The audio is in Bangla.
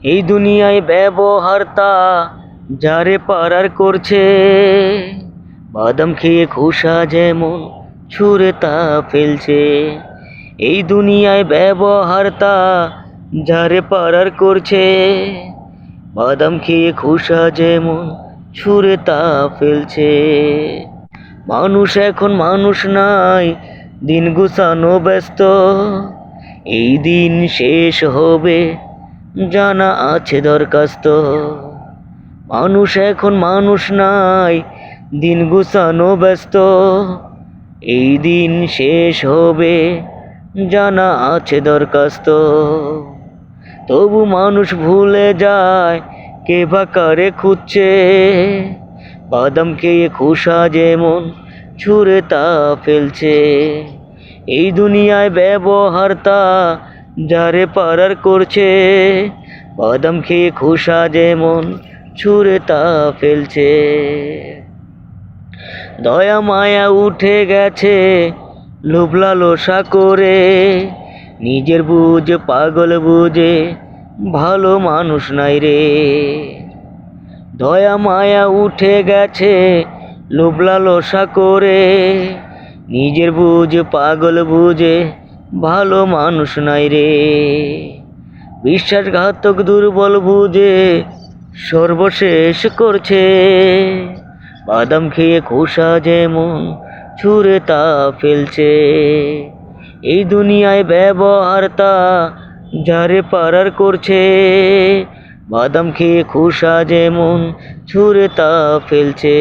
এই দুনিয়ায় ব্যবহারটা যারে পারার করছে, বাদাম খেয়ে খোসা যেমন ছুঁড়ে তা ফেলছে। এই দুনিয়ায় ব্যবহারটা যারে পারার করছে, বাদাম খেয়ে খোসা যেমন ছুঁড়ে তা ফেলছে। মানুষ এখন মানুষ নাই, দিন গুছানো ব্যস্ত। এই দিন শেষ হবে জানা আছে দরখাস্ত। মানুষ এখন মানুষ নাই, দিন গুছানো ব্যস্ত। এই দিন শেষ হবে জানা আছে দরখাস্ত। তবু মানুষ ভুলে যায় কে বা কারে খুঁজছে, বাদাম খেয়ে খোসা যেমন ছুঁড়ে তা ফেলছে। এই দুনিয়ায় ব্যবহারটা যারে পারার করছে, বাদাম খেয়ে খোসা যেমন ছুঁড়ে তা ফেলছে। দয়া মায়া উঠে গেছে লোভ লালসা করে, নিজের বুঝ পাগল বুঝে ভালো মানুষ নাই রে। দয়া মায়া উঠে গেছে লোভ লালসা করে, নিজের বুঝ পাগল বুঝে ভালো মানুষ নাই রে। বিশ্বাসঘাতক দুর্বল বুঝে সর্বশেষ করছে, বাদাম খেয়ে খোসা যেমন ছুঁড়ে তা ফেলছে। এই দুনিয়ায় ব্যবহারটা যারে পারার করছে, বাদাম খেয়ে খোসা যেমন ছুঁড়ে তা ফেলছে।